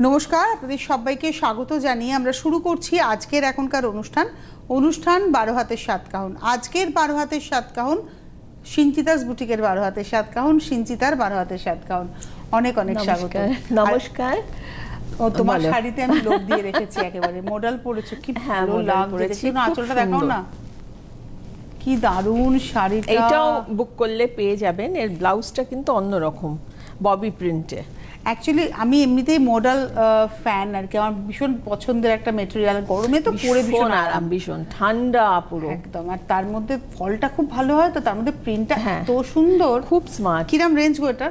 নমস্কার, আপনাদের সবাইকে স্বাগত জানিয়ে আমরা শুরু করছি আজকের এখনকার অনুষ্ঠান 12 হাতের সাতকাহন। আজকের 12 হাতের সাতকাহন সিঞ্চিতাস বুটিকের 12 হাতের সাতকাহন, সিঞ্চিতার 12 হাতের সাতকাহন। অনেক অনেক স্বাগত। নমস্কার। ও তোমার শাড়িতে আমি লোক দিয়ে রেখেছি, একেবারে মডেল পরেছো, কি ভালো লাগছে। আঁচলটা দেখাও না, কি দারুণ শাড়িটা। এটাও বুক করলে পেয়ে যাবেন। এর ব্লাউজটা কিন্তু অন্যরকম, ববি প্রিন্টে। অ্যাকচুয়ালি আমি এমনিতেই মডেল ফ্যান আর কি, আমার ভীষণ পছন্দের একটা মেটেরিয়াল। গরমে তো পরে ভীষণ আরাম, ভীষণ ঠান্ডা পুরো একদম। আর তার মধ্যে ফলটা খুব ভালো হয়, তো তার মধ্যে প্রিন্টটা এত সুন্দর, খুব স্মার্ট। কিরম রেঞ্জ গো এটা?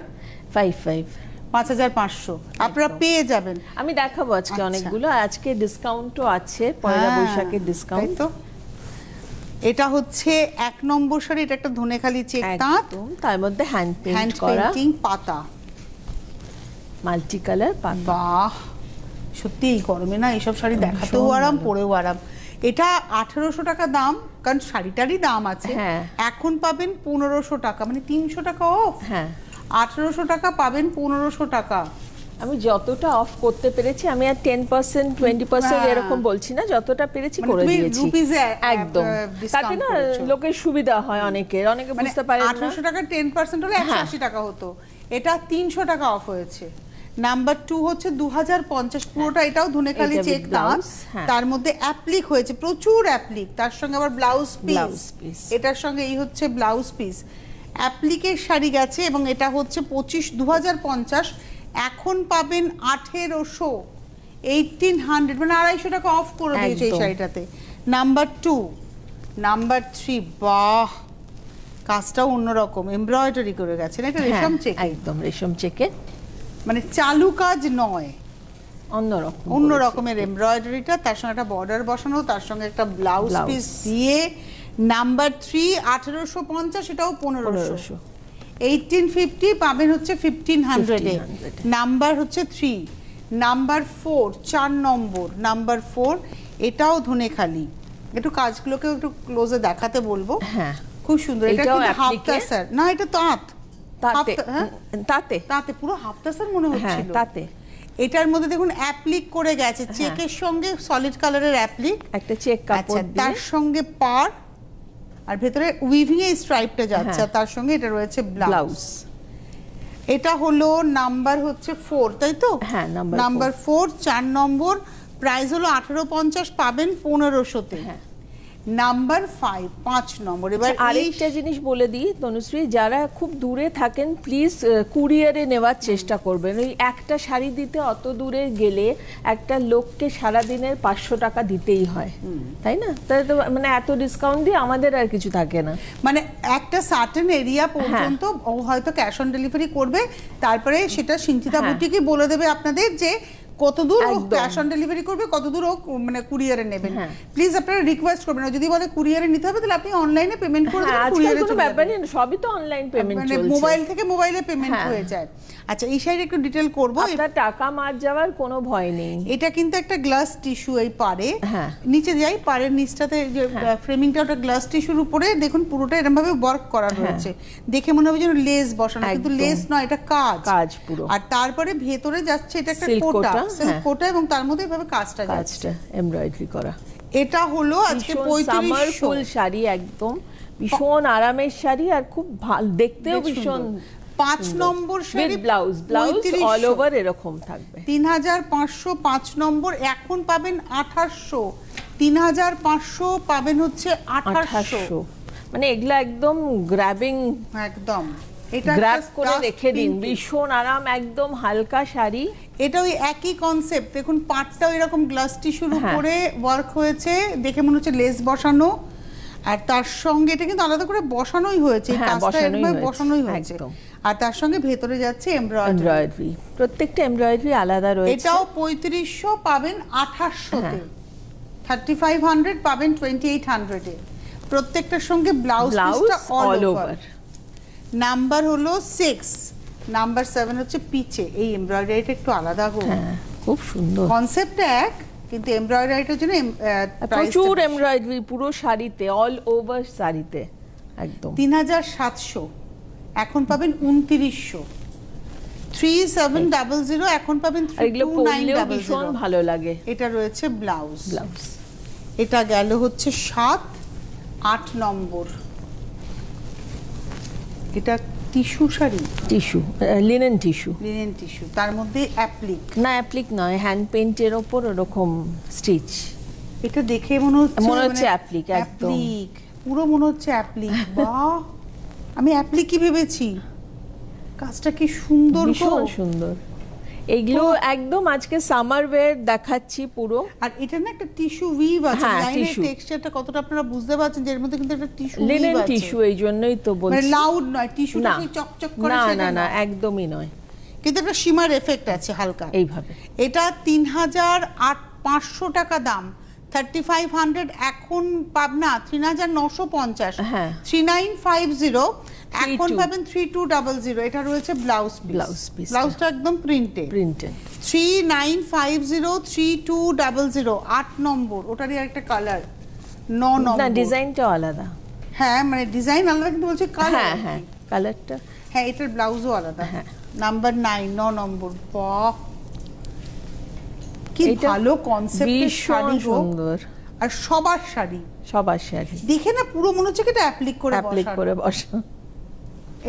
5500 আপনারা পেয়ে যাবেন। আমি দেখাবো আজকে অনেকগুলো। আজকে ডিসকাউন্টও আছে, পয়লা বৈশাখের ডিসকাউন্ট। তো এটা হচ্ছে 1 নম্বর শাড়ি, এটা একটা ধনেখালি চেক তাঁত, তার মধ্যে হ্যান্ড পেইন্টিং পাতা, মাল্টি কালার পাতা। বাহ, সত্যি এই গরমে না এইসব শাড়ি দেখাতেও আরাম, পরেও আরাম। এটা 1800 টাকা দাম, কারণ শাড়িটারই দাম আছে। এখন পাবেন 1500 টাকা, মানে 300 টাকা অফ। 1800 টাকা পাবেন 1500 টাকা। আমি যতটা অফ করতে পেরেছি, আমি আর 10% 20% এরকম বলছি না, যতটা পেরেছি করে দিয়েছি একদম। তাতে না লোকের সুবিধা হয়, অনেকে বুঝতে পারে। 1800 টাকা 10% হলে 180 টাকা হতো, এটা 300 টাকা অফ হয়েছে। নাম্বার 2 হচ্ছে 2050, পুরোটা এটাও ধনেখালি চেক তাঁত, তার মধ্যে অ্যাপ্লিক হয়েছে, প্রচুর অ্যাপ্লিক, তার সঙ্গে আবার ব্লাউজ পিস। এটার সঙ্গে এই হচ্ছে ব্লাউজ পিস, অ্যাপ্লিকের শাড়ি গেছে, এবং এটা হচ্ছে 2050, এখন পাবেন 1800, 1800, মানে 250 টাকা অফ করে দিয়েছে এই শাড়িটাতে। নাম্বার 2, নাম্বার 3, বাহ, কাজটাও অন্যরকম, এমব্রয়ডারি করে গেছে না, এটা রেশম চেক, একদম রেশম চেকে, মানে চালু কাজ নয়, অন্য রকমের এমব্রয়ডারিটা, তার সঙ্গে একটা বর্ডার বসানো, তার সঙ্গে একটা ব্লাউজ পিস দিয়ে। নাম্বার 3 1850, এটাও 1500, 1850 পাবেন হচ্ছে 1500 এ। নাম্বার হচ্ছে 3, নাম্বার 4, 4 নম্বর, নাম্বার 4, এটাও ধনেখালি। একটু কাজগুলোকে একটু ক্লোজে দেখাতে বলবো। খুব সুন্দর। এটা কিন্তু হাফ তাসার না, এটা তাঁত, তাতে পুরো হাফ তাসার মনে হচ্ছিল তাতে। এটার মধ্যে দেখুন অ্যাপ্লিক করে গেছে, চেকের সঙ্গে সলিড কালারের অ্যাপ্লিক, একটা চেক কাপড়, তার সঙ্গে পার, আর ভেতরে উইভিং এর স্ট্রাইপটা যাচ্ছে, তার সঙ্গে এটা রয়েছে ব্লাউজ। এটা হলো নাম্বার হচ্ছে 4, তাই তো? নাম্বার 4, 4 নম্বর, প্রাইস হলো 1850, পাবেন 1500 তে। নাম্বার 5, 5 নম্বর। এবার আরেকটা জিনিস বলে দিই তনুশ্রী, যারা খুব দূরে থাকেন প্লিজ কুরিয়ারে নেওয়ার চেষ্টা করবেন। ওই একটা শাড়ি দিতে অত দূরে গেলে একটা লোককে সারাদিনের 500 টাকা দিতেই হয়, তাই না? তাই তো, মানে এত ডিসকাউন্ট দিয়ে আমাদের আর কিছু থাকে না। মানে একটা সার্টেন এরিয়া পর্যন্ত ও হয়তো ক্যাশ অন ডেলিভারি করবে, তারপরে সেটা সিঞ্চিতা বুটিকে বলে দেবে আপনাদের যে কত দূর ও ক্যাশ অন ডেলিভারি করবে, কত দূর ও মানে কুরিয়ারে নেবেন। প্লিজ আপনারা রিকোয়েস্ট করবেন, যদি বলে কুরিয়ারে নিতে হবে তাহলে আপনি অনলাইনে পেমেন্ট করে দেবেন, কুরিয়ারে কোনো ব্যাপার নেই, সবই তো অনলাইন পেমেন্ট চলছে, মানে মোবাইল থেকে মোবাইলে পেমেন্ট হয়ে যায়। আচ্ছা, এই শাড়ির একটু ডিটেইল করব, আপনার টাকা মার যাওয়ার কোনো ভয় নেই। এটা কিন্তু একটা গ্লাস টিস্যু, এই পারে নিচে যাই, পারের নিচটাতে যে ফ্রেমিংটা, ওটা গ্লাস টিস্যুর উপরে দেখুন পুরোটা এরকম ভাবে ওয়ার্ক করা হয়েছে, দেখে মনে হবে যেন লেস বসানো, কিন্তু লেস নয়, এটা কাজ পুরো। আর তারপরে ভেতরে যাচ্ছে এটা একটা কোটা, সিল্ক কোটা, এবং তার মধ্যে এভাবে কাজটা এমব্রয়ডারি করা। এটা হলো আজকে 3500 শাড়ি, একদম ভীষণ আরামের শাড়ি, আর খুব ভালো দেখতেও, ভীষণ। 5 নম্বর শাড়ি, ব্লাউজ অল ওভার এরকম থাকবে, 3500, 5 নম্বর। এখন পাবেন 1800, 3500 পাবেন হচ্ছে 1800। মানে এগুলা একদম গ্র্যাবিং, একদম এটা গ্র্যাব করে রেখে দিন, ভীষণ আরাম, একদম হালকা শাড়ি। এটা ওই একই কনসেপ্ট, দেখুন পাটটাও এরকম গ্লাস টিস্যুর উপরে ওয়ার্ক হয়েছে, দেখে মনে হচ্ছে লেস বসানো, আর তার সঙ্গে এটা কিন্তু আলাদা করে বসানোই হয়েছে, কাজটা একদম বসানোই হয়েছে, আর তার সঙ্গে ভেতরে যাচ্ছে এমব্রয়ডারি, প্রত্যেকটা এমব্রয়ডারি আলাদা রয়েছে। এটাও 3500 পাবেন 1800 তে, 3500 পাবেন 2800 এ, প্রত্যেকটার সঙ্গে ব্লাউজ পিসটা অল ওভার। নাম্বার হলো 6, নাম্বার 7 হচ্ছে পিচে, এই এমব্রয়ডারিটা একটু আলাদা গো, খুব সুন্দর, কনসেপ্ট এক, কিন্তু এমব্রয়ডারিটার জন্য প্রচুর এমব্রয়ডারি পুরো শাড়িতে, অল ওভার শাড়িতে, একদম 3700, এখন পাবেন 2900। 3700, এখন পাবেন আর এগুলো পরলেও 3900। ভীষণ ভালো লাগে। এটা রয়েছে ব্লাউজ। ব্লাউজ এটা গেল হচ্ছে 7-8 নম্বর। এটা tissue sari, tissue, linen tissue. Linen tissue, তার মধ্যে অ্যাপ্লিক। না অ্যাপ্লিক নয়, হ্যান্ড পেইন্টের ওপর ওরকম স্টিচ। এটা দেখে মনে হচ্ছে অ্যাপ্লিক, একদম অ্যাপ্লিক, পুরো মনে হচ্ছে অ্যাপ্লিক। বাহ, আমি অ্যাপ্লিক কি ভেবেছি, কাজটা কি সুন্দর গো। ভীষণ সুন্দর। এগুলো একদম আজকে সামার ওয়্যার দেখাচ্ছি পুরো। আর এটা না একটা টিস্যু উইভ আছে, হ্যাঁ, জানি না tissue। টেক্সচারটা কতটা আপনারা বুঝতে পারছেন, যে এর মধ্যে কিন্তু একটা টিস্যু উইভ লিনেন আছে। টিস্যু, এই জন্যই তো মানে বলছি। লাউড নয়, টিস্যুটা না সেই চকচক করে না সেটা না না, নয়। একদমই নয়। কিন্তু একটা শিমার এফেক্ট আছে হালকা এইভাবে। এটা 3500 টাকা দাম, 3500 এখন পাবনা 3950। হ্যাঁ। 3950 এখন 32 পাবেন 3200। এটা রয়েছে ব্লাউজ পিস। Blouse piece টা। ব্লাউজটা একদম প্রিন্টেড। 3950 3200, 8 নম্বর। ওটারই একটা কালার 9 না নম্বর। ডিজাইনটাও আলাদা। হ্যাঁ মানে ডিজাইন আলাদা, কিন্তু বলছে কালার। হ্যাঁ হ্যাঁ, কালারটা। হ্যাঁ, এটার ব্লাউজও আলাদা। হ্যাঁ। নাম্বার 9, 9 নম্বর। বাহ, কি এটা ভালো কনসেপ্টের ভীষণ শাড়ি গো। সুন্দর। আর সবার শাড়ি সবার শাড়ি দেখে না পুরো মনে হচ্ছে কি এটা অ্যাপ্লিক করে অ্যাপ্লিক বসানো। করে বসা।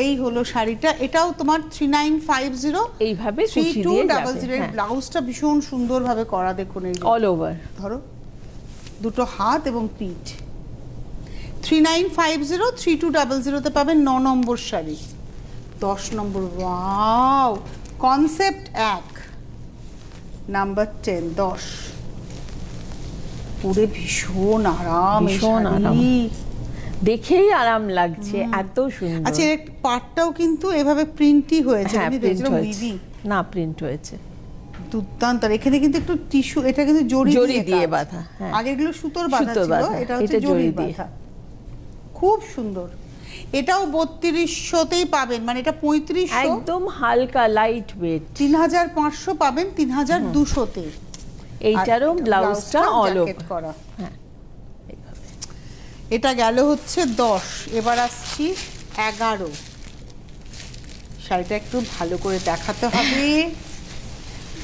এই হলো শাড়িটা, এটাও তোমার 3950, এইভাবে কুচি দিয়ে যাবে। 3200। এর ব্লাউজটা ভীষণ সুন্দরভাবে করা, দেখুন এই যে। All over. ধরো, দুটো হাত এবং পিঠ। 3950 3200 তে পাবেন 9 নম্বর শাড়ি। 10 নম্বর, ওয়াও, কনসেপ্ট 1, নাম্বার 10, 10 পুরো ভীষণ আরাম, এই ভীষণ আরাম। শাড়ি। দেখেই আরাম লাগছে, এত সুন্দর। আচ্ছা, এর পাটটাও কিন্তু এভাবে প্রিন্টই হয়েছে, হ্যাঁ আমি প্রিন্ট দেখছিলাম হয়েছে। উইভি। না প্রিন্ট হয়েছে। দুর্দান্ত। আর এখানে কিন্তু একটু টিস্যু, এটা কিন্তু জড়ি দিয়ে কাজ। বাঁধা, হ্যাঁ। আগে এগুলো সুতোর বাঁধা সুতোর ছিল, বাঁধা, এটা হচ্ছে এটা জড়ি জড়ি দিয়ে। বাঁধা। খুব সুন্দর। এটাও 3200তেই পাবেন, মানে এটা 3500। একদম হালকা লাইট ওয়েট। 3500 পাবেন 3200তে। এইটারও ব্লাউজটা অল জ্যাকেট ওভার। করা। হ্যাঁ এইভাবে। এটা গেল হচ্ছে 10, এবার আসছি 11। শাড়িটা একটু ভালো করে দেখাতে হবে।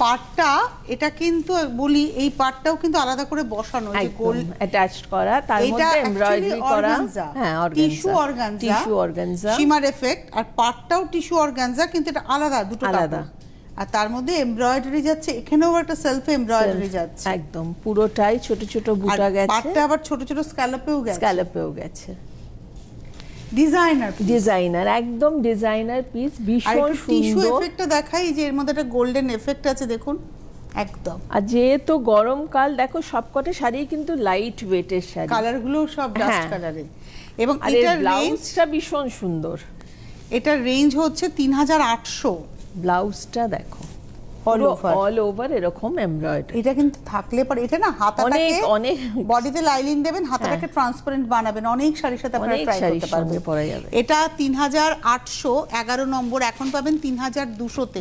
পাটটা, এটা কিন্তু বলি, এই পাটটাও কিন্তু আলাদা করে বসানো, যে গোল একদম অ্যাটাচড করা, তার এটা মধ্যে এমব্রয়ডারি করা। হ্যাঁ tissue organza. Organza, tissue organza. Shimmer effect. আর পাটটাও টিস্যু অর্গানজা, কিন্তু এটা আলাদা, দুটো আলাদা। কাপড়। আর তার মধ্যে এমব্রয়ডারি যাচ্ছে, এখানেও একটা সেলফ এমব্রয়ডারি যাচ্ছে। একদম পুরোটাই ছোট ছোট আর বুটা গেছে। পাটটা আবার ছোট ছোট স্ক্যালপেও গেছে। স্ক্যালপেও গেছে। ডিজাইনার ডিজাইনার, একদম ডিজাইনার পিস, আর ভীষণ টিস্যু সুন্দর। এফেক্টটা দেখাই, যে এর মধ্যে একটা গোল্ডেন এফেক্ট আছে, দেখুন একদম। আর যেহেতু গরমকাল, দেখো সবকটা শাড়ি কিন্তু লাইট ওয়েটের শাড়ি। কালারগুলো সব ডাস্ট হ্যাঁ। কালারে। এবং আর এটার রেঞ্জ, ব্লাউজটা ভীষণ সুন্দর। এটার রেঞ্জ হচ্ছে 3800। ব্লাউজটা দেখো All over। অল ওভার এরকম এমব্রয়ডারি। এটা কিন্তু থাকলে পরে, এটা না হাতাটাকে অনেক বডিতে লাইলিং দেবেন, হাতাটাকে ট্রান্সপারেন্ট বানাবেন, অনেক শাড়ির সাথে আপনারা অনেক ট্রাই শাড়ির করতে পারবেন। সঙ্গে পরা যাবে। এটা 3800, 11 নম্বর, এখন পাবেন 3200তে।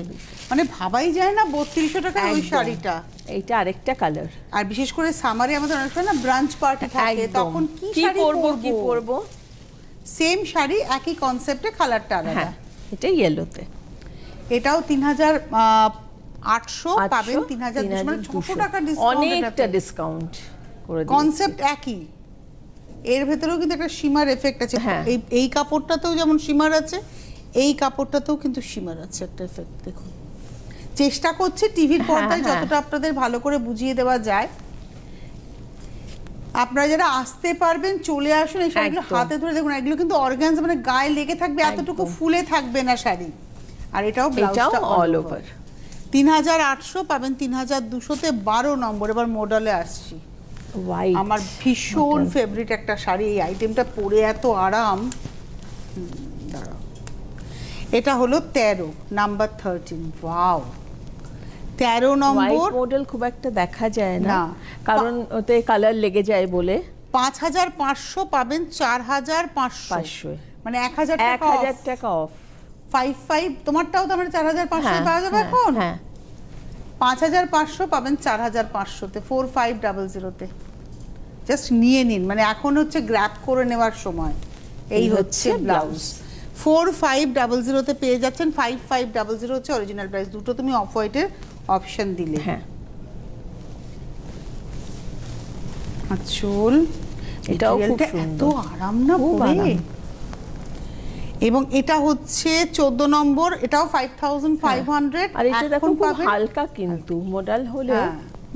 মানে ভাবাই যায় না 3200 টাকা ওই একদম। শাড়িটা। এইটা আরেকটা কালার। আর বিশেষ করে সামারে আমাদের অনেক সময় না ব্রাঞ্চ পার্টি থাকে, একদম। তখন কি কি শাড়ি পরবো পরবো, কি পরবো। সেম শাড়ি একই কনসেপ্টে, কালারটা আলাদা। হ্যাঁ এটা ইয়েলোতে। এটাও 3800 পাবেন 3200, মানে 600 টাকা ডিসকাউন্ট। অনেকটা ডিসকাউন্ট করে দিয়েছে। কনসেপ্ট একই, এর ভেতরেও কিন্তু একটা শিমার এফেক্ট আছে। হ্যাঁ। এই কাপড়টাতেও যেমন শিমার আছে, এই কাপড়টাতেও কিন্তু শিমার আছে একটা এফেক্ট। দেখুন, চেষ্টা করছি টিভির পর্দায় হ্যাঁ। যতটা আপনাদের ভালো করে বুঝিয়ে দেওয়া যায়। আপনারা যারা আসতে পারবেন চলে আসুন, এই শাড়িগুলো একদম। হাতে ধরে দেখুন, এগুলো কিন্তু অর্গানজা, মানে গায়ে লেগে থাকবে, এতটুকু একদম। ফুলে থাকবে না শাড়ি। আর এটাও এটাও ব্লাউজটা অল ওভার। 3800 পাবেন 3200তে। 12 নম্বর, এবার মডেলে আসছি। হোয়াইট আমার ভীষণ ফেভারিট একটা শাড়ি, এই আইটেমটা পরে এত আরাম। দাঁড়াও, এটা হলো 13, নাম্বার 13। ওয়াও, 13 নম্বর। হোয়াইট মডেল খুব একটা দেখা যায় না, না। কারণ ওতে কালার লেগে যায় বলে। 5500 পাবেন 4500, 500, মানে 1000 টাকা 1000 টাকা অফ। 55, তোমারটাও তো মানে 4500 পাওয়া যাবে এখন। হ্যাঁ 5500 পাবেন 4500তে, 4500তে। জাস্ট নিয়ে নিন, মানে এখন হচ্ছে গ্র্যাব করে নেওয়ার সময়। এই হচ্ছে ব্লাউজ। 4500 পেয়ে যাচ্ছেন। 5500 হচ্ছে অরিজিনাল প্রাইস। দুটো তুমি অফ হোয়াইটের অপশন দিলে। হ্যাঁ, আঁচল, এটাও খুব এত সুন্দর, আরাম না খুব পরে। আরাম। এবং এটা হচ্ছে 14 নম্বর, এটাও 5500। আর এটা দেখো খুব হালকা, কিন্তু মডেল হলে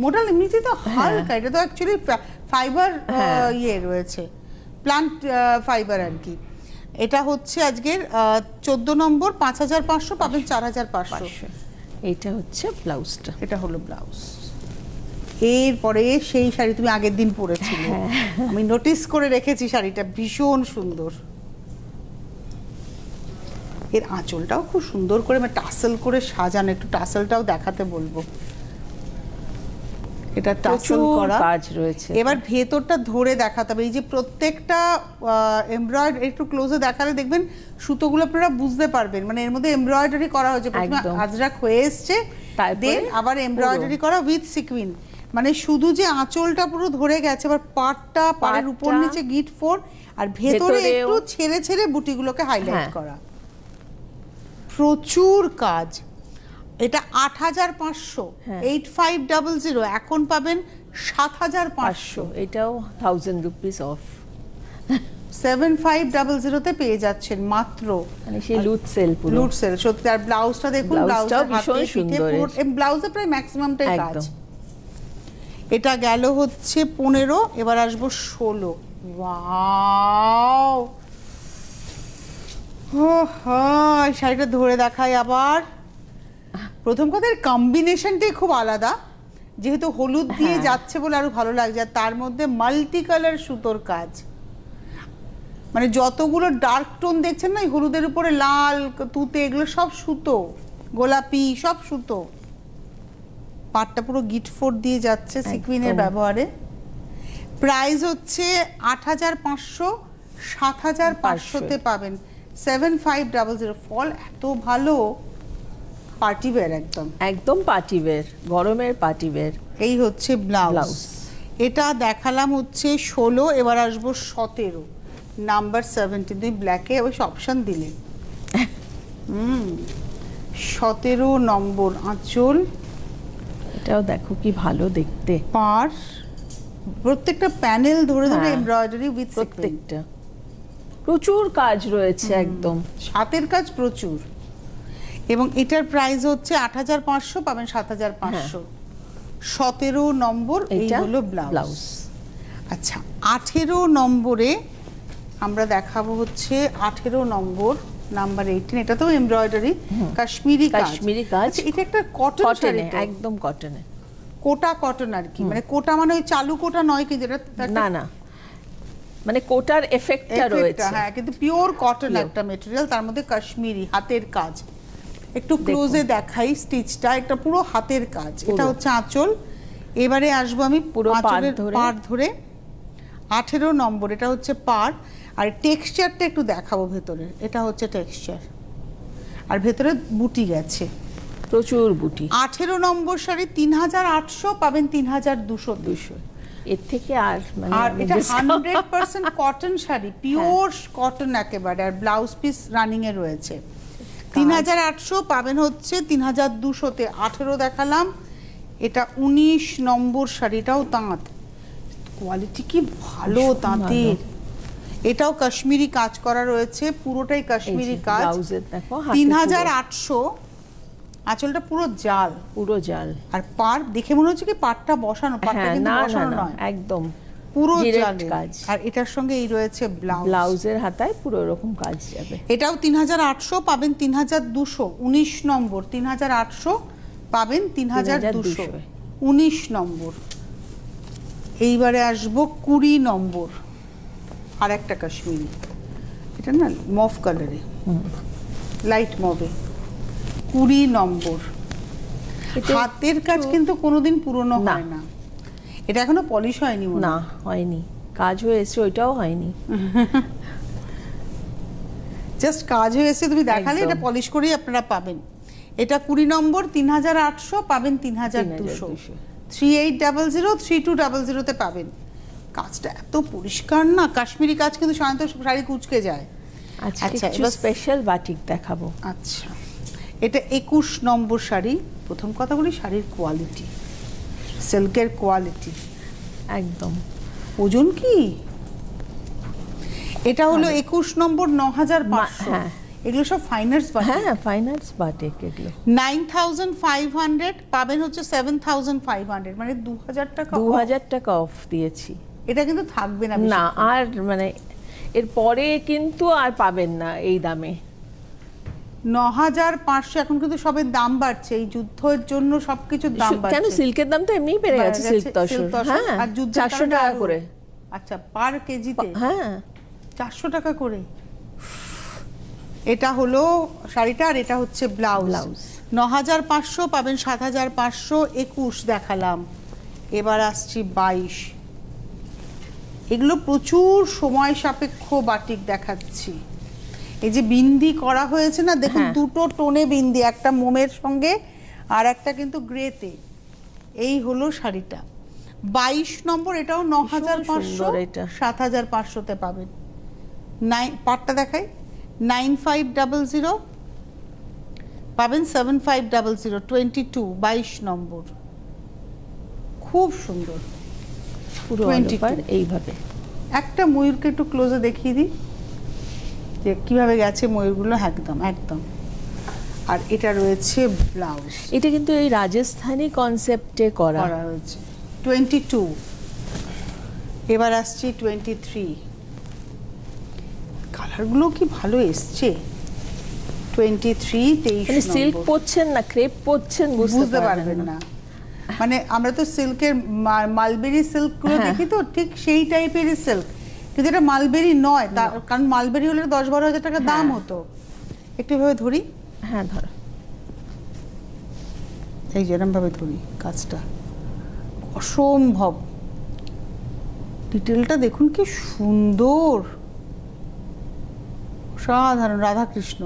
মডেল এমনিতে তো হালকা, এটা তো অ্যাকচুয়ালি ফাইবার ইয়ে রয়েছে, প্লান্ট ফাইবার আর কি। এটা হচ্ছে আজকের 14 নম্বর, 5500 পাবেন 4500। এটা হচ্ছে ব্লাউজটা, এটা হলো ব্লাউজ। এরপরে সেই শাড়ি তুমি আগের দিন পরেছিলে, আমি নোটিস করে রেখেছি, শাড়িটা ভীষণ সুন্দর। এর আঁচলটাও খুব সুন্দর করে টাসেল করে সাজানো, একটু টাসেলটাও দেখাতে বলবো। এটা টাসেল করা কাজ রয়েছে। এবার ভেতরটা ধরে দেখাতে হবে। এই যে প্রত্যেকটা এমব্রয়ডারি একটু ক্লোজে দেখালে দেখবেন সুতোগুলো আপনারা বুঝতে পারবেন, মানে এর মধ্যে এমব্রয়ডারি করা হয়েছে। প্রথমে আজরাক হয়ে এসছে, দেন আবার এমব্রয়ডারি করা উইথ সিকুইন, মানে শুধু যে আঁচলটা পুরো ধরে গেছে, আবার পাড়টা, পাড়ের উপর নিচে গিট ফোর, আর ভেতরে একটু ছেড়ে ছেড়ে বুটিগুলোকে হাইলাইট করা। প্রচুর কাজ। এটা 8500, 8500, এখন পাবেন 7500। এটাও 1000 রুপিস অফ। 7500 তে পেয়ে যাচ্ছেন মাত্র, মানে সেই লুট সেল, পুরো লুট সেল সত্যি। আর ব্লাউজটা দেখুন, ব্লাউজটা ভীষণ সুন্দর, ব্লাউজে প্রায় ম্যাক্সিমামটাই কাজ। এটা গেল হচ্ছে 15, এবার আসবো 16। ওয়াও, শাড়িটা ধরে দেখাই আবার। প্রথম কথা, এর কম্বিনেশনটাই খুব আলাদা, যেহেতু হলুদ দিয়ে যাচ্ছে বলে আরো ভালো লাগছে। আর তার মধ্যে মাল্টি কালার সুতোর কাজ, মানে যতগুলো ডার্ক টোন দেখছেন না, এই হলুদের উপরে লাল, তুতে, এগুলো সব সুতো, গোলাপি সব সুতো। পাটটা পুরো গিট ফোর দিয়ে যাচ্ছে সিকুইনের ব্যবহারে। প্রাইস হচ্ছে 8500, 7500 তে পাবেন। 7500। ফল এত ভালো, পার্টি ওয়্যার, একদম একদম পার্টি ওয়্যার, গরমের পার্টি ওয়্যার। এই হচ্ছে ব্লাউজ। এটা দেখালাম হচ্ছে 16, এবার আসবো 17, নাম্বার 72 ব্ল্যাকে অবশ্য অপশন দিলে। 17 নম্বর আঁচল, এটাও দেখো কি ভালো দেখতে। পার প্রত্যেকটা প্যানেল ধরে ধরে এমব্রয়ডারি উইথ প্রত্যেকটা, প্রচুর কাজ রয়েছে, একদম হাতের কাজ প্রচুর। এবং এটার প্রাইস হচ্ছে 8500, পাবেন 7500। 17 নম্বর, এই হলো ব্লাউজ। আচ্ছা, 18 নম্বরে আমরা দেখাবো হচ্ছে 18 নম্বর, নাম্বার 18। এটা তো এমব্রয়ডারি কাশ্মীরি কাজ। এটা একটা কটন শাড়ি, একদম কটনে, কোটা কটন আর কি। মানে কোটা মানে ওই চালু কোটা নয়, কিন্তু এটা না, মানে কোটার এফেক্টটা রয়েছে। হ্যাঁ, কিন্তু পিওর কটন একটা মেটেরিয়াল, তার মধ্যে কাশ্মীরি হাতের কাজ। একটু ক্লোজে দেখাই স্টিচটা, একটা পুরো হাতের কাজ। এটা হচ্ছে আঁচল। এবারে আসবো আমি পুরো আঁচলের পাড় ধরে। 18 নম্বর, এটা হচ্ছে পাড়। আর টেক্সচারটা একটু দেখাবো ভেতরে। এটা হচ্ছে টেক্সচার, আর ভেতরে বুটি গেছে, প্রচুর বুটি। 18 নম্বর শাড়ি 3800, পাবেন 3200। এর থেকে আর মানে, আর এটা 100% কটন শাড়ি, পিওর কটন একেবারে। আর ব্লাউজ পিস রানিং এ রয়েছে। 3800, পাবেন হচ্ছে 3200 তে। 18 দেখালাম, এটা 19 নম্বর শাড়ি। এটাও তাঁত, কোয়ালিটি কি ভালো তাঁতের। এটাও কাশ্মীরি কাজ করা রয়েছে, পুরোটাই কাশ্মীরি কাজ। 3800। আঁচলটা পুরো জাল, আর পার দেখে মনে হচ্ছে কি পাটটা বসানো, পাটটা কিন্তু বসানো নয়, একদম পুরো জাল কাজ। আর এটার সঙ্গে এই রয়েছে ব্লাউজের হাতায় পুরো এরকম কাজ যাবে। এটাও 3800, পাবেন 3200। 19 নম্বর, 3800, পাবেন 3200। 19 নম্বর। এইবারে আসবো 20 নম্বর, আর একটা কাশ্মীরি। এটা না মভ কালারে, লাইট মভে। 20 নম্বর। হাতের কাজ কিন্তু কোনোদিন পুরনো হয় না। এটা এখনো পলিশ হয়নি, না হয়নি, কাজ হয়েছে, ওইটাও হয়নি, জাস্ট কাজ হয়েছে। তুমি দেখালে এটা পলিশ করেই আপনারা পাবেন। এটা 20 নম্বর, 3800, পাবেন 3200। 3800, 3200 তে পাবেন। কাজটা এত পরিষ্কার না, কাশ্মীরি কাজ কিন্তু সাধারণত শাড়ি কুচকে যায়, আচ্ছা আচ্ছা, কিছু এবার স্পেশাল বাটিক দেখাবো। আচ্ছা, এটা 21 নম্বর শাড়ি। প্রথম কথা বলি শাড়ির কোয়ালিটি, সিল্কের কোয়ালিটি একদম ওজন কি, এটা হলো 21 নম্বর 9500। হ্যাঁ। এগুলো সব ফাইনার্স বাটিক। হ্যাঁ ফাইনান্স বাটিক এগুলো 9500 পাবেন হচ্ছে 7500, মানে 2000 টাকা 2000 টাকা অফ দিয়েছি। এটা কিন্তু থাকবে না না বেশিক্ষণ। আর মানে এর পরে কিন্তু আর পাবেন না এই দামে। 9500 এখন কিন্তু সবের দাম বাড়ছে, এই যুদ্ধের জন্য সবকিছুর দাম বাড়ছে। কেন সিল্কের দাম তো এমনিই বেড়ে গেছে, সিল্ক তসর। হ্যাঁ আর যুদ্ধের 400 কারণে টাকা আরো। করে। আচ্ছা, পার কেজিতে হ্যাঁ 400 টাকা করে। এটা হলো শাড়িটা, আর এটা হচ্ছে ব্লাউজ। ব্লাউজ 9500 পাবেন 7500। 21 দেখালাম, এবার আসছি 22। এগুলো প্রচুর সময় সাপেক্ষ বাটিক দেখাচ্ছি। এই যে বিন্দি করা হয়েছে না দেখুন, হ্যাঁ। দুটো টোনে বিন্দি, একটা মোমের সঙ্গে আর একটা কিন্তু গ্রেতে। এই হলো শাড়িটা 22 নম্বর। এটাও 9500, সুন্দর এটা। 7500-তে পাবেন। পাটটা দেখাই, 9500 পাবেন 7500। 22 নম্বর, খুব সুন্দর। পুরো 22 অল ওভার এইভাবে। একটা ময়ূরকে একটু ক্লোজে দেখিয়ে দিই যে কিভাবে গেছে ময়ূরগুলো, একদম একদম। আর এটা রয়েছে ব্লাউজ, এটা কিন্তু এই রাজস্থানি কনসেপ্টে করা। করা হয়েছে 22। এবার আসছি 23। কালারগুলো কি ভালো এসছে। 23 23 মানে সিল্ক নম্বর। পরছেন না ক্রেপ পরছেন বুঝতে পারবেন না। মানে আমরা তো সিল্কের মালবেরি সিল্ক গুলো হ্যাঁ। দেখি তো, ঠিক সেই টাইপেরই সিল্ক, কিন্তু এটা মালবেরি নয়। কারণ মালবেরি হলে 10-12 হাজার টাকা দাম হ্যাঁ। হতো। একটু ভাবে ধরি, হ্যাঁ ধরো এই যেরকম ভাবে ধরি কাজটা, অসম্ভব ডিটেলটা দেখুন কি সুন্দর, সাধারণ রাধাকৃষ্ণ।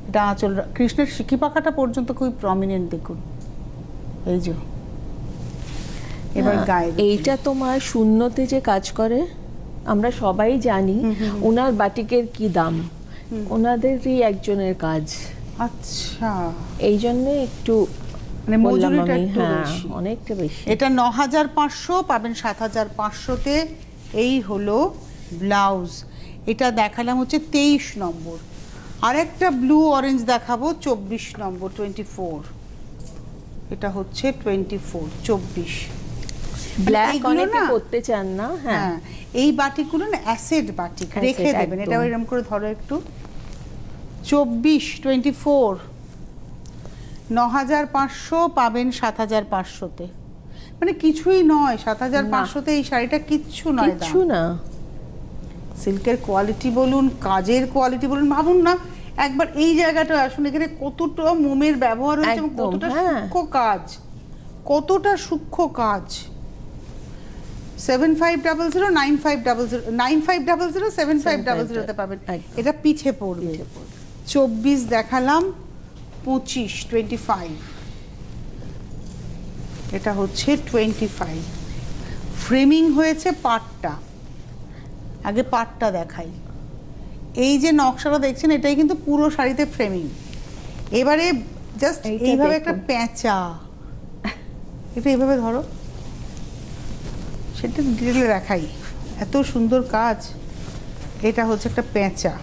এটা আঁচল, কৃষ্ণের সিকি পাখাটা পর্যন্ত খুবই প্রমিনেন্ট দেখুন, এই যে। এবার গায়ে দেখুন। এইটা তোমার শূন্যতে যে কাজ করে আমরা সবাই জানি ওনার বাটিকের কি দাম, ওনাদেরই একজনের কাজ। আচ্ছা, এই জন্য একটু মানে বললাম মজুরিটা আমি, একটু হ্যাঁ বেশি। অনেকটা বেশি। এটা 9500 পাবেন 7500-তে। এই হলো ব্লাউজ। এটা দেখালাম হচ্ছে 23 নম্বর। আর একটা ব্লু অরেঞ্জ দেখাবো 24 নম্বর, 24। এটা হচ্ছে 24 24। ব্ল্যাক এইগুলো অনেকে না, করতে চান না। হ্যাঁ হ্যাঁ, এই বাটিকগুলো না অ্যাসেড বাটিক, Acid, রেখে দেবেন। একদম। এটা এরকম করে ধরো একটু। 24 24 9500 পাবেন 7500-তে। মানে কিছুই নয়, 7500-তে এই শাড়িটা কিচ্ছু নয় দাম। কিচ্ছু না। সিল্কের কোয়ালিটি বলুন, কাজের কোয়ালিটি বলুন, ভাবুন না একবার এই জায়গাটা আসুন, এখানে কতটা মোমের ব্যবহার হয়েছে এবং একদম, কতটা হ্যাঁ। সূক্ষ্ম কাজ, কতটা সূক্ষ্ম কাজ। 7500 9500 9500 7500-তে পাবেন। একদম। এটা পিছে পড়বে। 24 দেখালাম, 25 25। এটা হচ্ছে 25। ফ্রেমিং হয়েছে পাটটা, আগে পাটটা দেখাই। এই যে নকশাটা দেখছেন এটাই কিন্তু পুরো শাড়িতে ফ্রেমিং। এবারে জাস্ট এইটা এইভাবে দেখুন। একটা পেঁচা, এটা এইভাবে ধরো, সেটা ডিটেলে দেখাই, এত সুন্দর কাজ। এটা হচ্ছে একটা পেঁচা,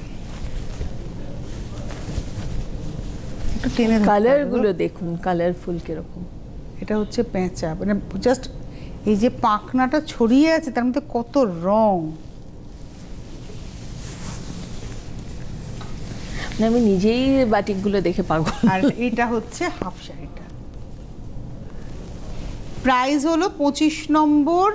একটু টেনে ধরতে হবে কালার গো। গুলো দেখুন কালারফুল কিরকম। এটা হচ্ছে পেঁচা, মানে জাস্ট এই যে পাখনাটা ছড়িয়ে আছে তার মধ্যে কত রং। মানে আমি নিজেই বাটিকগুলো দেখে পাগল। আর এটা হচ্ছে হাফ শাড়িটা, প্রাইস হলো 25 নম্বর।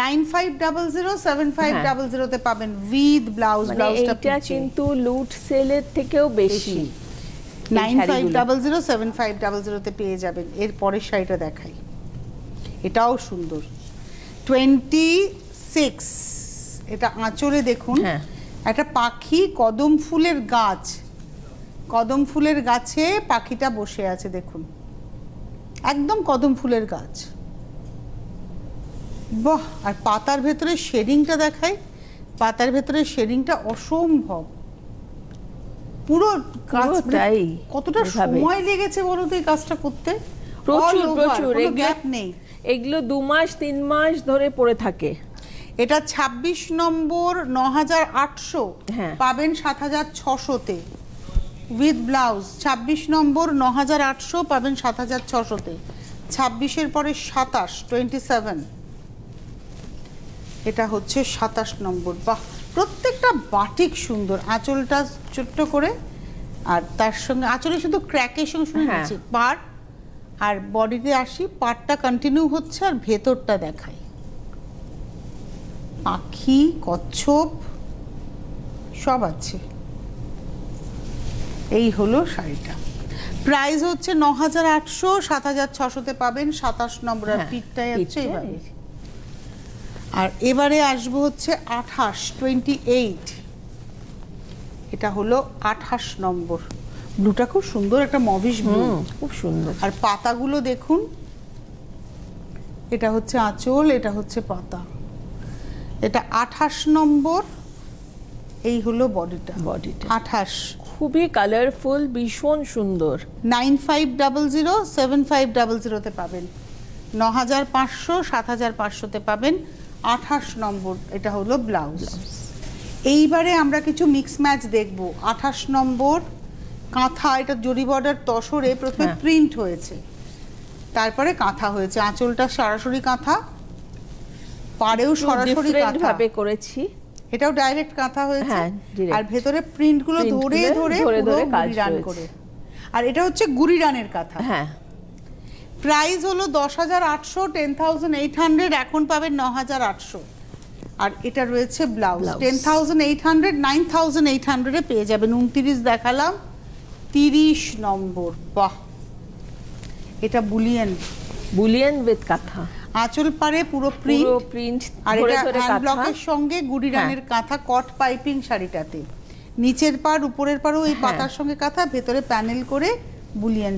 9500 7500-তে পাবেন উইথ ব্লাউজ। মানে ব্লাউজটা এইটা কিন্তু লুট সেলের থেকেও বেশি। এই শাড়িগুলো। 9500 7500-তে পেয়ে যাবেন। এর পরের শাড়িটা দেখাই, এটাও সুন্দর। 26। এটা আঁচলে দেখুন, হ্যাঁ। একটা পাখি, কদম ফুলের গাছ, কদম ফুলের গাছে পাখিটা বসে আছে দেখুন, একদম কদম ফুলের গাছ। বাহ, আর পাতার ভেতরে শেডিংটা দেখাই, পাতার ভেতরে শেডিংটা অসম্ভব, পুরো কাজ তাই কতটা সময় লেগেছে বলো তো এই কাজটা করতে। প্রচুর প্রচুর, গ্যাপ নেই, এগুলো 2 মাস 3 মাস ধরে পড়ে থাকে। এটা 26 নম্বর 9800 হ্যাঁ। পাবেন 7600-তে উইথ ব্লাউজ। 26 নম্বর 9800 পাবেন 7600-তে। 26-এর পরে 27 এটা হচ্ছে 27 নম্বর। বাহ, প্রত্যেকটা বাটিক সুন্দর, আঁচলটা ছোট্ট করে, আর তার সঙ্গে আঁচলে শুধু ক্র্যাকের সঙ্গে শুনেছি পার, আর বডিতে আসি, পাটটা কন্টিনিউ হচ্ছে আর ভেতরটা দেখাই, পাখি কচ্ছপ সব আছে। এই হলো শাড়িটা। প্রাইস হচ্ছে 9800, 7600-তে পাবেন 27 নম্বর। আর পিঠটাই হচ্ছে এইভাবে। আর এবারে আসবো হচ্ছে 28 এটা হলো 28 নম্বর। ব্লুটা খুব সুন্দর, একটা মভিশ ব্লু, খুব সুন্দর। আর পাতাগুলো দেখুন, এটা হচ্ছে আঁচল, এটা হচ্ছে পাতা। এটা 28 নম্বর, এই হলো বডিটা 28। খুবই কালারফুল, ভীষণ সুন্দর। 9500, 7500-তে পাবেন 9500, 7500-তে পাবেন 28 নম্বর। এটা হলো ব্লাউজ। এইবারে আমরা কিছু মিক্স ম্যাচ দেখবো। 28 নম্বর কাঁথা, এটা জরি বর্ডার তসরে প্রথমে প্রিন্ট হয়েছে, তারপরে কাঁথা হয়েছে। আঁচলটা সরাসরি কাঁথা, পাড়েও সরাসরি কাঁথা ভাবে করেছি, এটাও ডাইরেক্ট কাঁথা হয়েছে। আর ভেতরে প্রিন্ট গুলো ধরে ধরে পুরো গুড়ি রান করে, আর এটা হচ্ছে গুড়ি রানের কাঁথা। হ্যাঁ। প্রাইস হলো 10800, 10800, এখন পাবেন 9800। আর এটা রয়েছে ব্লাউজ 10800, 9800-এ পেয়ে যাবেন। 29 দেখালাম, 30 নম্বর। বাহ, এটা বুলিয়ান উইথ কাঁথা, আঁচল পারে পুরো প্রিন্ট, আর এটা হ্যান্ড ব্লকের সঙ্গে গুড়ি রানের কাঁথা, কট পাইপিং শাড়িটাতে। নিচের পাড় উপরের পাড়ও এই পাতার সঙ্গে কাঁথা, ভেতরে প্যানেল করে বুলিয়ান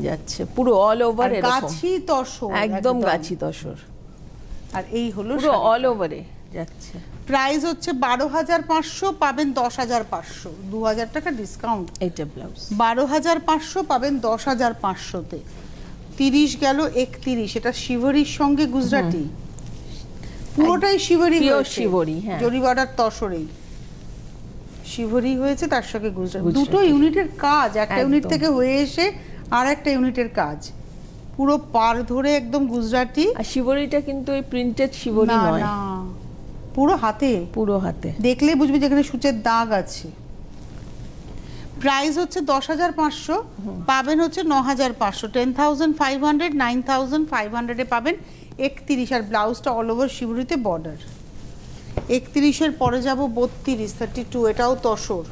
যাচ্ছে পুরো অল ওভার, গাছি তসর, একদম গাছি তসর। আর এই হলো পুরো অল ওভারে যাচ্ছে। প্রাইস হচ্ছে 12500, পাবেন 10500, 2000 টাকা ডিসকাউন্ট। এটা ব্লাউজ 12500 পাবেন 10500-তে। 30 গেল 31, এটা শিবরির সঙ্গে গুজরাটি, পুরোটাই শিবরি হয়েছে, শিবরি। হ্যাঁ, জরি বর্ডার তসরেই শিবরি হয়েছে, তার সঙ্গে গুজরাটি। দুটো ইউনিটের কাজ, একটা ইউনিট থেকে হয়ে এসে আর একটা ইউনিটের কাজ, পুরো পার ধরে একদম গুজরাটি। আর শিবরিটা কিন্তু ওই প্রিন্টেড শিবরি নয়, না, পুরো হাতে, পুরো হাতে দেখলেই বুঝবি যেখানে সূচের দাগ আছে। প্রাইস হচ্ছে 10500, পাবেন হচ্ছে 9500, 10500, 9500-এ পাবেন 31। আর ব্লাউজটা অল ওভার শিবরিতে বর্ডার। 31-এর পরে যাব 32, এটাও তসর।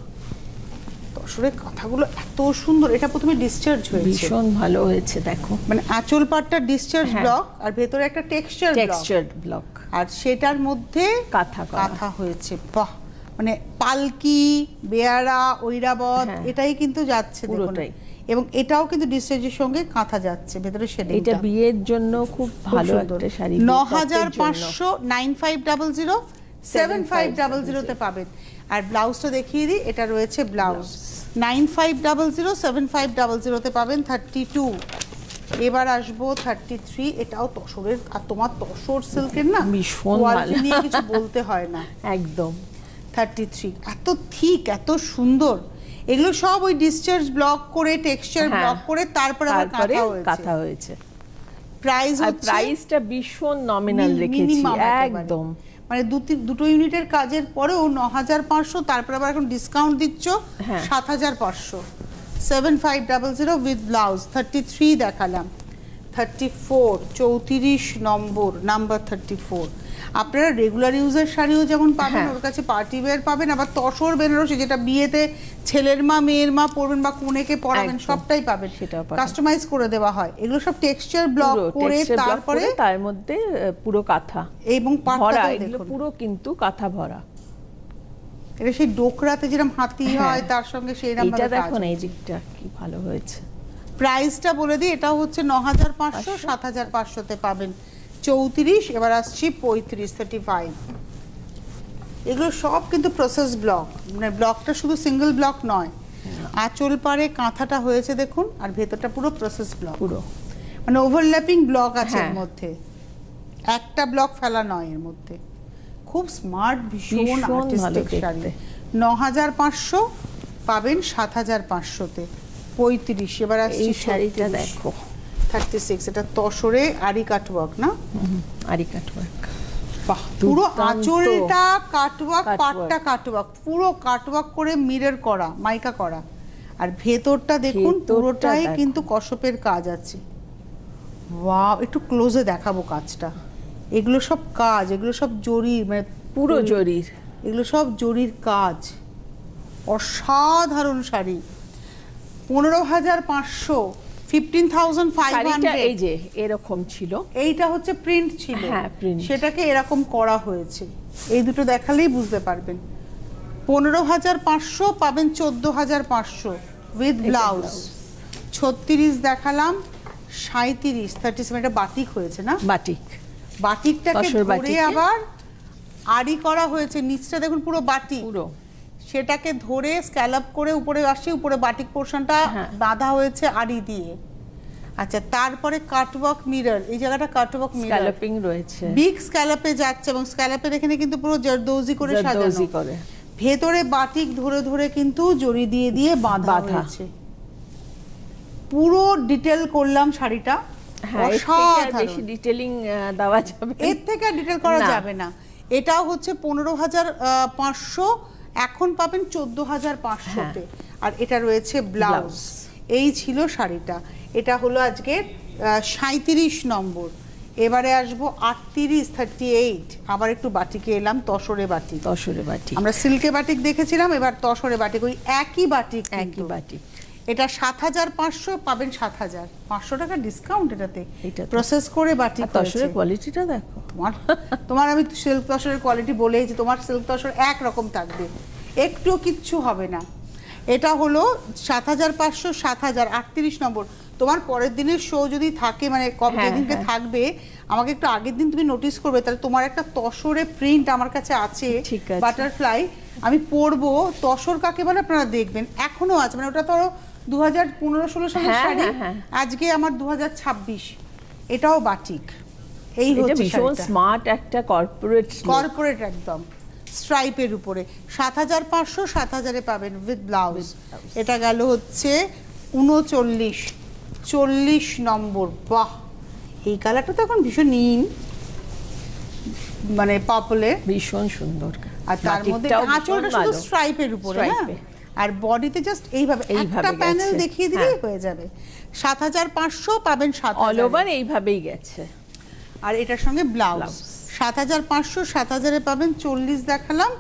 তসরের কাঁথাগুলো এত সুন্দর। এটা প্রথমে ডিসচার্জ হয়েছে, ভীষণ ভালো হয়েছে। দেখো, মানে আঁচল পাটটা ডিসচার্জ ব্লক, আর ভেতরে একটা টেক্সচার ব্লক, আর সেটার মধ্যে কাঁথা হয়েছে। বাহ, মানে পালকি, বেয়ারা, ঐরাবত, এটাই কিন্তু যাচ্ছে পুরোটাই। এবং এটাও কিন্তু ডিসচার্জের সঙ্গে কাঁথা যাচ্ছে, ভেতরে শেডিংটা। এটা বিয়ের জন্য খুব ভালো একটা শাড়ি। 9500, 9500, 7500-তে পাবেন। আর ব্লাউজটা দেখিয়ে দিই, এটা রয়েছে ব্লাউজ 9500, 7500-তে পাবেন 32। এবার আসবো 33, এটাও তসরের। আর তোমার তসর সিল্কের না ভীষণ ভালো, নিয়ে কিছু বলতে হয় না একদম। 33 এত থিক, এত সুন্দর। এগুলো সব ওই ডিসচার্জ ব্লক করে, টেক্সচার ব্লক করে, তারপরে আবার কাঁথা হয়েছে। প্রাইসটা ভীষণ নমিনাল রেখেছি একদম, মানে দুটো ইউনিটের কাজের পরেও 9500, তারপর আবার এখন ডিসকাউন্ট দিচ্ছ 7500। 7500 উইথ ব্লাউজ। 33 দেখালাম, 34, 34 নম্বর, নাম্বার 34। আপনারা রেগুলার ইউজের শাড়িও যেমন পাবেন, ওর কাছে পার্টি ওয়্যার পাবেন, আবার তসর বেনারসি, যেটা বিয়েতে ছেলের মা মেয়ের মা পরবেন বা কনেকে পরাবেন, সবটাই পাবেন, কাস্টমাইজ করে দেওয়া হয়। এগুলো সব টেক্সচার ব্লক করে, তারপরে তার মধ্যে পুরো কাঁথা এবং পাটটা এগুলো পুরো কিন্তু কাঁথা ভরা। এটা সেই ডোকরাতে যেরকম হাতি হয়, তার সঙ্গে সেই রকম এটা দেখুন, এই দিকটা কি ভালো হয়েছে। প্রাইসটা বলে দিই, এটা হচ্ছে 9500, 7500-তে পাবেন 34। এবার আসছি 35, 35। এগুলো সব কিন্তু প্রসেস ব্লক, মানে ব্লকটা শুধু সিঙ্গেল ব্লক নয়, আঁচল পারে কাঁথাটা হয়েছে দেখুন, আর ভেতরটা পুরো প্রসেস ব্লক, পুরো মানে ওভারল্যাপিং ব্লক আছে এর হ্যাঁ। মধ্যে, একটা ব্লক ফেলা নয় এর মধ্যে। খুব স্মার্ট, ভীষণ ভীষণ আর্টিস্টিক ভালো শাড়ি। দেখতে। ৯৫০০ পাবেন ৭৫০০-তে ৩৫। এবার আসছি এই শাড়িটা দেখো 36, এটা তসরে আরি কাটওয়ার্ক না? আরি কাটওয়ার্ক, বাহ, পুরো দুর্দান্ত। আঁচলটা কাটওয়ার্ক, কাটওয়ার্ক। পাটটা কাটওয়ার্ক, পুরো কাটওয়ার্ক করে মিরর করা, মাইকা করা, আর ভেতরটা দেখুন ভেতরটা পুরোটাই দেখো। কিন্তু কসপের কাজ আছে। ওয়াও, একটু ক্লোজে দেখাবো কাজটা। এগুলো সব কাজ, এগুলো সব জরির, মানে পুরো জরির, এগুলো সব জরির কাজ। অসাধারণ শাড়ি। ১৫,৫০০, শাড়িটা 15,500। এই যে এরকম ছিল, এইটা হচ্ছে প্রিন্ট ছিল, হ্যাঁ, print। সেটাকে এরকম করা হয়েছে। এই দুটো দেখালেই বুঝতে পারবেন। 15,500 পাবেন 14,500 উইথ ব্লাউজ। 36 দেখালাম, 37, 37 এটা বাটিক হয়েছে না? বাটিক, বাটিকটাকে তসর ধরে বাটিকে। আবার আড়ি করা হয়েছে, নিচটা দেখুন পুরো বাটিক, পুরো সেটাকে ধরে স্ক্যালপ করে উপরে আসি, উপরে বাটিক পোর্শনটা হ্যাঁ। বাঁধা হয়েছে আড়ি দিয়ে। আচ্ছা, তারপরে কাটওয়ার্ক মিরর, এই জায়গাটা কাটওয়ার্ক মিরর, স্ক্যালপিং রয়েছে, বিগ স্ক্যালপে যাচ্ছে, এবং স্ক্যালপের এখানে কিন্তু পুরো জরদৌজি করে সাজানো, জারদৌজি করে, ভেতরে বাটিক ধরে ধরে কিন্তু জড়ি দিয়ে দিয়ে বাঁধা বাঁধা। হয়েছে। পুরো ডিটেল করলাম শাড়িটা, হ্যাঁ, এর থেকে আর অসাধারণ। বেশি ডিটেইলিং দেওয়া যাবে না। এর থেকে আর ডিটেল করা না। যাবে না। এটাও হচ্ছে 15,500, এখন পাবেন 14,500-তে, আর এটা রয়েছে ব্লাউজ। এই ছিল শাড়িটা। এটা হলো আজকে 37 নম্বর। এবারে আসবো 38, 38। আবার একটু বাটিকে এলাম, তসরে বাটিক। তসরে বাটিক, আমরা সিল্কে বাটিক দেখেছিলাম, এবার তসরে বাটিক, ওই একই বাটিক একই কিন্তু। বাটিক। এটা 7,500 পাবেন 7,000, 500 টাকা ডিসকাউন্ট এটাতে। এটাতে। প্রসেস করে বাটিক আর তসরের হয়েছে। কোয়ালিটিটা দেখো, তোমার তোমার আমি সিল্ক তসরের কোয়ালিটি বলেই যে তোমার সিল্ক তসর একরকম থাকবে, একটু কিচ্ছু হবে না। এটা হলো 7,500, 7,000, 38 নম্বর। তোমার পরের দিনের শো যদি থাকে, মানে হ্যাঁ, যেদিনকে হ্যাঁ। থাকবে, আমাকে একটু আগের দিন তুমি নোটিস করবে, তাহলে তোমার একটা তসরে প্রিন্ট আমার কাছে আছে, ঠিক আছে। বাটারফ্লাই, আমি পরবো। তসর কাকে বলে আপনারা দেখবেন, এখনো আছে, মানে ওটা ধরো 2015-16 সালের হ্যাঁ, শাড়ি, হ্যাঁ, হ্যাঁ। আজকে আমার 2026। এটাও বাটিক। এই এটা হচ্ছে ভীষণ শাড়িটা। স্মার্ট একটা কর্পোরেট, কর্পোরেট একদম স্ট্রাইপের উপরে। 7,500, 7,000-এ পাবেন উইথ ব্লাউজ। এটা গেল হচ্ছে 39, 40 নম্বর। বাহ, এই কালারটা তো এখন ভীষণ ইন, মানে পার্পলে, ভীষণ সুন্দর। আর তার মধ্যে বাটিকটাও আঁচলটা ভীষণ শুধু ভালো। স্ট্রাইপের উপরে, হ্যাঁ, স্ট্রাইপে। আর বডিতে জাস্ট এইভাবে একটা গেছে। প্যানেল দেখিয়ে দিলেই হ্যাঁ। হয়ে যাবে। 7,500 পাবেন অল 7,000। ওভার এইভাবেই গেছে। আর এটার সঙ্গে ব্লাউজ। ব্লাউজ। 7,500, 7,000-এ পাবেন। 40 দেখালাম,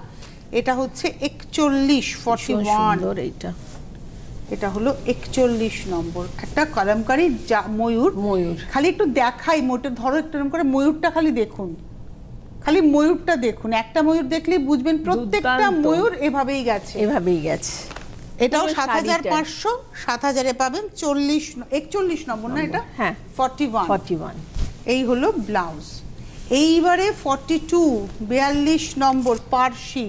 এটা হচ্ছে 41, ভীষণ 41। সুন্দর এইটা। এটা হলো 41 নম্বর, একটা কলমকারী ময়ূর। ময়ূর। খালি একটু দেখাই, মোটে ধরো একটু এরকম করে ময়ূরটা খালি দেখুন, খালি ময়ূরটা দেখুন, একটা ময়ূর দেখলেই বুঝবেন প্রত্যেকটা দুর্দান্ত। ময়ূর এভাবেই গেছে। এভাবেই গেছে। এটাও পুরো 7,500, 7,000-এ পাবেন। 41 নম্বর না এটা? হ্যাঁ। 41। 41। এই হলো ব্লাউজ। এইবারে 42, 42 নম্বর পার্সি,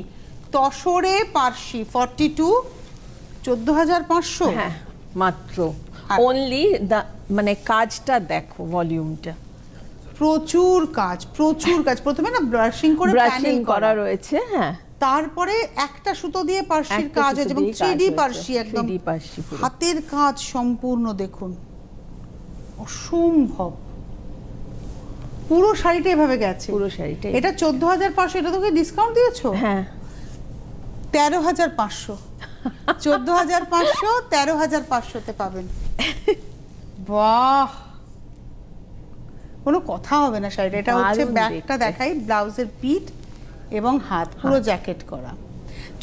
তসরে পার্সি, 42, 14,500। হ্যাঁ, মাত্র। আর- অনলি মানে কাজটা দেখো, ভলিউমটা, প্রচুর কাজ, প্রচুর কাজ। প্রথমে না ব্রাশিং করে ব্রাশিং প্যানেল করা রয়েছে, হ্যাঁ। তারপরে একটা সুতো দিয়ে পার্সির একটা কাজ সুতো আছে, এবং দিয়ে কাজ 3D হয়েছে। পার্সি, একদম 3D পার্সি পুরো। হাতের কাজ সম্পূর্ণ দেখুন, অসম্ভব। পুরো শাড়িটা এভাবে গেছে। পুরো শাড়িটাই। এটা 14,500, এটা তোকে ডিসকাউন্ট দিয়েছো? হ্যাঁ, 13,500, 14,500, 13,500-তে পাবেন। বাহ, কোনো কথা হবে না শাড়িটা। এটা হচ্ছে দারুণ ব্যাকটা দেখতে। দেখাই, ব্লাউজের পিঠ এবং হাত পুরো জ্যাকেট করা।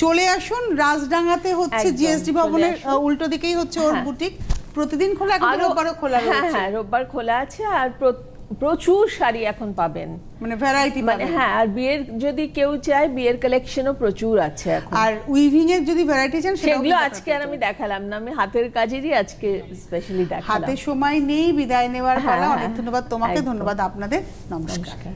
চলে আসুন রাজডাঙ্গাতে, হচ্ছে একদম, জিএসডি চলে ভবনের আসুন। উল্টো দিকেই হচ্ছে ওর হ্যাঁ। বুটিক। প্রতিদিন খোলা, এখন আরো রোববারও খোলা হ্যাঁ, রয়েছে, হ্যাঁ, রোববার খোলা আছে। আর প্রচুর শাড়ি এখন পাবেন, মানে ভ্যারাইটি মানে পাবেন। হ্যাঁ। আর বিয়ের যদি কেউ চায়, বিয়ের কালেকশনও প্রচুর আছে এখন। আর উইভিং এর যদি ভ্যারাইটি চান, সেটাও সেগুলো কিন্তু আজকে আর আমি দেখালাম না, আমি হাতের কাজেরই আজকে স্পেশালি দেখালাম। হাতে সময় নেই, বিদায় নেওয়ার হ্যাঁ, পালা। অনেক হ্যাঁ, ধন্যবাদ তোমাকে, একদম। ধন্যবাদ আপনাদের, নমস্কার। নমস্কার।